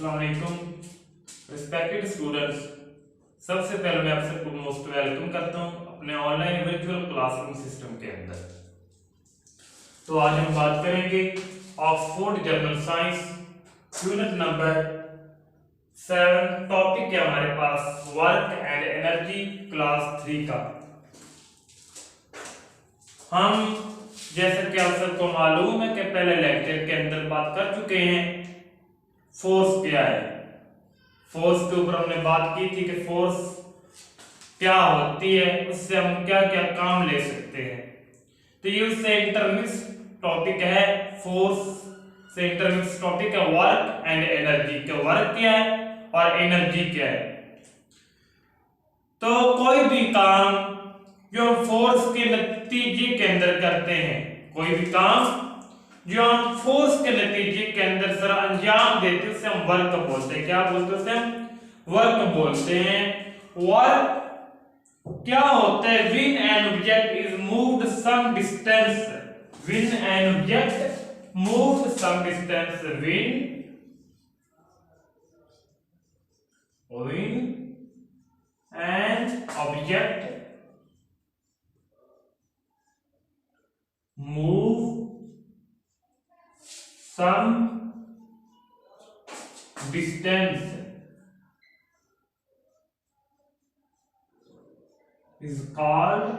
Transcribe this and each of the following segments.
अस्सलाम वालेकुम respected students. सबसे पहले मैं आप सबको मोस्ट वेलकम करता हूं अपने ऑनलाइन वर्चुअल क्लासरूम सिस्टम के अंदर। तो आज हम बात करेंगे Oxford journal science unit number 7। Topic है हमारे पास वर्क एंड एनर्जी क्लास 3 का। हम जैसा कि आप सबको मालूम है कि पहले लेक्चर के अंदर बात कर चुके हैं फोर्स क्या है। फोर्स के ऊपर हमने बात की थी कि फोर्स क्या होती है, उससे हम क्या क्या काम ले सकते हैं। तो ये उससे इंटरमिक्स टॉपिक है। फोर्स से इंटरमिक्स टॉपिक है वर्क एंड एनर्जी के। वर्क क्या है और एनर्जी क्या है। तो कोई भी काम जो हम फोर्स के नतीजे के अंदर करते हैं, कोई भी काम जो हम फोर्स के नतीजे के अंदर सर अंजाम देते हैं, उसे हम वर्क बोलते हैं। क्या बोलते हैं? उसे हम वर्क बोलते हैं। वर्क क्या होता है? When an object is moved some distance, when an object moved some distance, when an object move some distance is called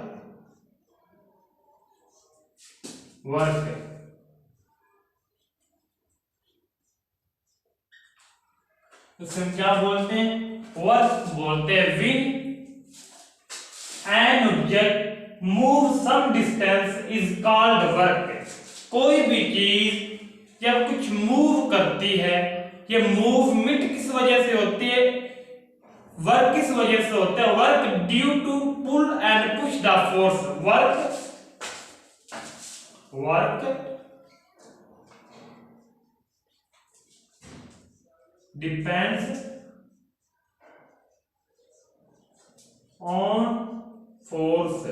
work। तो हम क्या बोलते हैं? वर्क बोलते हैं। When an object move some distance is called work. कोई भी चीज जब कुछ मूव करती है, ये मूवमेंट किस वजह से होती है? वर्क किस वजह से होता है? Work due to pull and push the force. Work depends on force.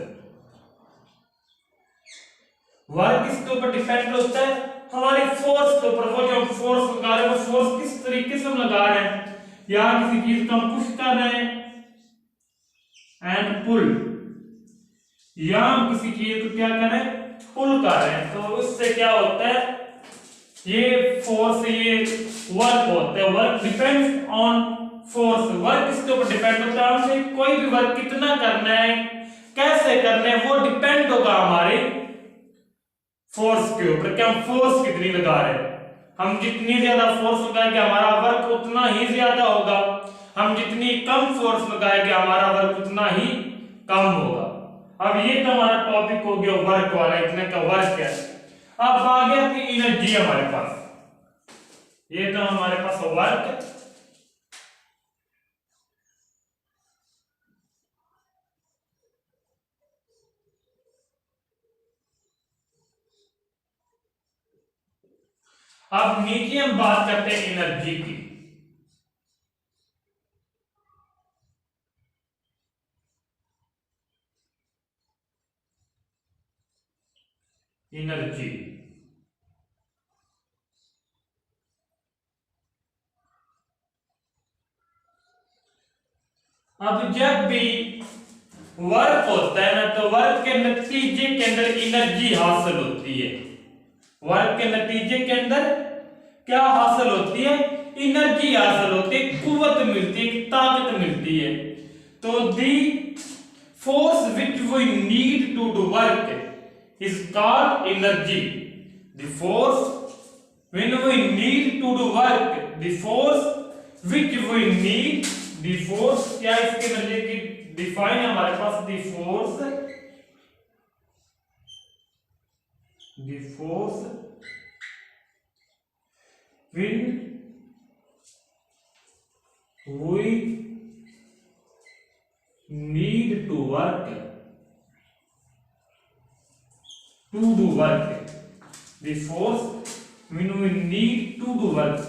Work किसके ऊपर डिपेंड होता है? हमारी फोर्स के ऊपर। वो जो हम फोर्स लगा रहे हैं, वो फोर्स किस तरीके से हम लगा रहे हैं। यहां किसी चीज को हम पुश कर रहे हैं एंड पुल, या हम किसी चीज को क्या कर रहे हैं? पुल कर रहे हैं। तो उससे क्या होता है? ये फोर्स, ये वर्क होता है। Work depends on force. Work किसके ऊपर डिपेंड होता है? हमसे कोई भी वर्क कितना करना है, कैसे करना है, वो डिपेंड होगा हमारे फोर्स के ऊपर कि हम फोर्स कितनी लगा रहे हैं। हम जितनी ज्यादा फोर्स लगाएंगे हमारा वर्क उतना ही ज्यादा होगा। हम जितनी कम फोर्स लगाएंगे हमारा वर्क उतना ही कम होगा। अब ये तो हमारा टॉपिक हो गया वर्क वाला, इतने का वर्क है। अब आ गया कि एनर्जी हमारे पास। ये तो हमारे पास वर्क, अब नीचे हम बात करते हैं एनर्जी की। एनर्जी अब जब भी वर्क होता है ना, तो वर्क के नतीजे के अंदर एनर्जी हासिल होती है। वर्क के नतीजे के अंदर क्या हासिल होती है? एनर्जी हासिल होती है, कुव्वत मिलती है, ताकत मिलती है। तो the force which we need to do work is called energy. The force when we need to do work, the force which we need, the force क्या इसके एनर्जी की डिफाइन है हमारे पास? the force when we need to work, to do work, the force when we need to do work,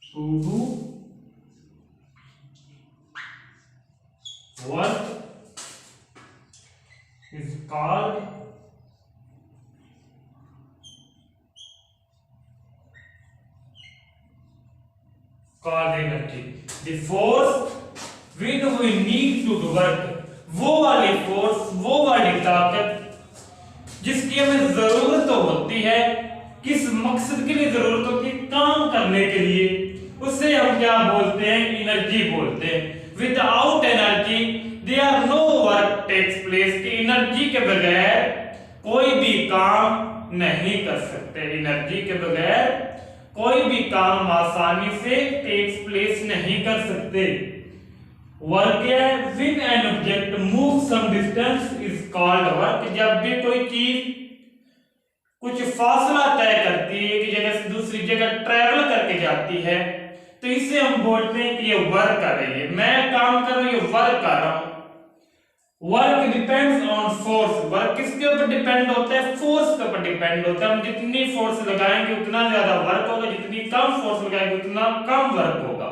to do work is called called energy. The force when we need to do work, वो वाली force, वो वाली ताकत जिसकी हमें जरूरत होती है, किस मकसद के लिए जरूरत होती है, काम करने के लिए, उसे हम क्या बोलते हैं, एनर्जी बोलते हैं। Without energy there no work takes place, कि एनर्जी के बगैर कोई भी काम नहीं कर सकते, एनर्जी के बगैर कोई भी काम आसानी से टेक्स प्लेस नहीं कर सकते। वर्क है when an object move some distance is called work, जब भी कोई चीज कुछ फासला तय करती है, एक जगह से दूसरी जगह ट्रैवल करके जाती है, तो इसे हम बोलते हैं कि ये वर्क कर रही है, मैं काम कर रही हूं, वर्क कर रहा हूं। Work depends on force, work किसके ऊपर डिपेंड होता है, फोर्स के ऊपर डिपेंड होता है। हम जितनी फोर्स लगाएंगे उतना ज्यादा वर्क होगा, जितनी कम फोर्स लगाएंगे उतना कम वर्क होगा।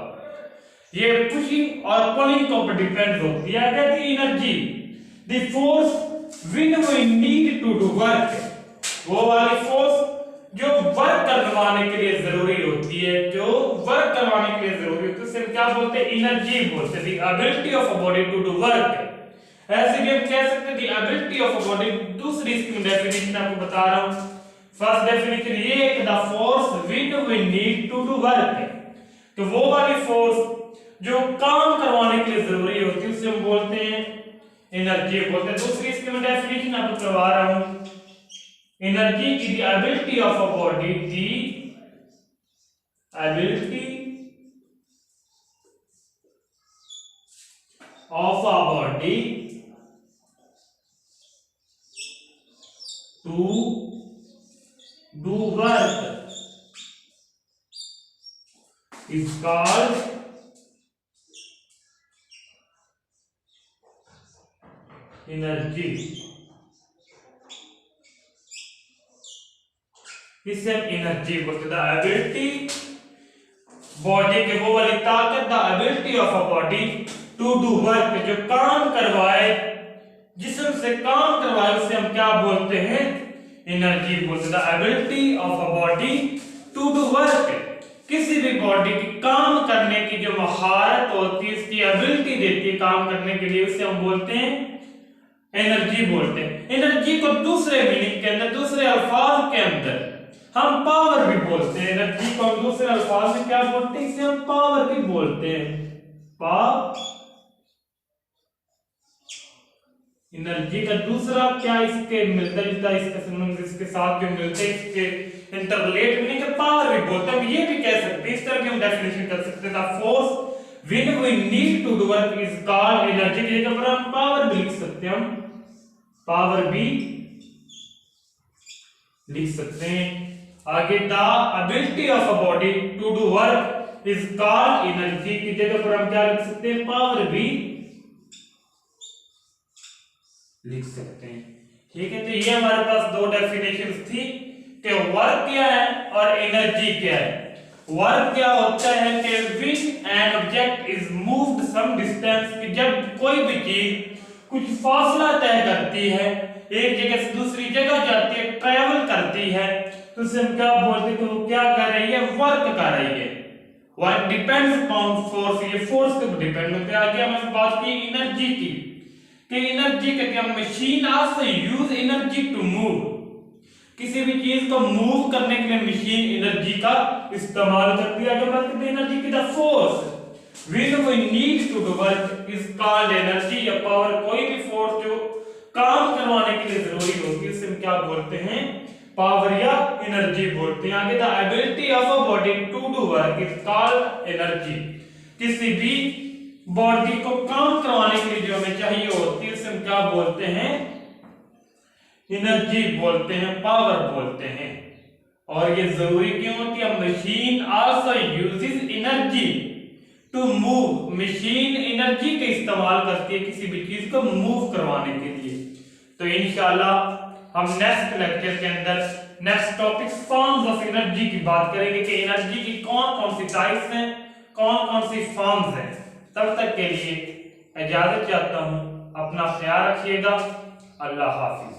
ये पुशिंग और पुलिंग के ऊपर डिपेंड होती है। कहती है energy the force when we need to do work, वो वाली फोर्स जो वर्क करवाने के लिए जरूरी होती है, जो वर्क करवाने के लिए जरूरी होती है, उसे क्या बोलते हैं, एनर्जी बोलते हैं। The ability of a body to do work, ऐसे भी हम कह सकते हैं the ability of a body. दूसरी इसकी डेफिनेशन आपको बता रहा हूं। फर्स्ट डेफिनेशन ये है कि the force when we need to do work, तो वो वाली फोर्स जो काम करवाने के लिए जरूरी होती है, उसे हम बोलते हैं एनर्जी बोलते हैं। दूसरी इसकी मैं डेफिनेशन आपको करवा रहा हूं। एनर्जी की the ability of a body, the ability of a body to do work is called energy। इसे हम एनर्जी बोलते हैं। द एबिलिटी, बॉडी के वो वाली ताकत, the ability of a body to do work, जो काम करवाए, जिस्म से काम करवाए, उसे हम क्या बोलते हैं, एनर्जी बोलते हैं। The ability of a body to do work, किसी भी बॉडी की काम करने की जो महारत होती है, इसकी एबिलिटी देती है काम करने के लिए, उसे हम बोलते हैं एनर्जी बोलते हैं। एनर्जी को दूसरे मीनिंग के अंदर, दूसरे अल्फाज के अंदर हम पावर भी बोलते हैं। एनर्जी को हम दूसरे अल्फाज में क्या बोलते हैं, इसे हम पावर भी बोलते हैं। एनर्जी का दूसरा क्या इसके मिलता जुलता, इसका संबंध इसके साथ जो मिलते हैं, इसके इंटरलेट मीनिंग के पावर भी बोलते हैं। हम ये भी कह सकते हैं, इस तरह की हम डेफिनेशन कर सकते हैं, the force when we need to do work is called energy. की जगह पर हम पावर भी लिख सकते हैं, हम पावर भी लिख सकते हैं। आगे the ability of a body to do work is called energy, की जगह पर हम क्या लिख सकते हैं, पावर भी लिख सकते हैं। ठीक है, तो ये हमारे पास दो डेफिनेशंस थी कि वर्क क्या है और एनर्जी क्या है। वर्क क्या होता है कि when an object is moved some distance, कि जब कोई भी चीज कुछ फासला तय करती है, एक जगह से दूसरी जगह जाती है, ट्रैवल करती है, तो उसे हम क्या बोलते हैं कि वो क्या कर रही है, वर्क कर रही है। वर्क डिपेंड्स अपॉन फोर्स, ये फोर्स के ऊपर डिपेंड होता है। आगे हमने बात की एनर्जी की, कि एनर्जी का machine also use energy to move, किसी भी चीज को मूव करने के लिए मशीन एनर्जी का इस्तेमाल करती है। आगे बात करते हैं एनर्जी की, the force when we need to do work is called energy, या पावर, कोई भी फोर्स जो काम करवाने के लिए जरूरी होती है, उसे हम क्या बोलते हैं, पावर या एनर्जी बोलते हैं। आगे the ability of a body to do work is called energy, किसी भी बॉडी को काम करवाने के लिए जो हमें चाहिए होती है, उसे हम क्या बोलते हैं, एनर्जी बोलते हैं, पावर बोलते हैं। और ये जरूरी क्यों होती है, machine also uses energy to move, machine energy का इस्तेमाल करती है किसी भी चीज को मूव करवाने के लिए। तो इंशाल्लाह हम नेक्स्ट लेक्चर के अंदर next topic forms of energy की बात करेंगे कि एनर्जी की कौन कौन सी टाइप्स हैं, कौन कौन सी फॉर्म्स हैं। तब तक के लिए इजाजत चाहता हूं, अपना ख्याल रखिएगा, अल्लाह हाफिज।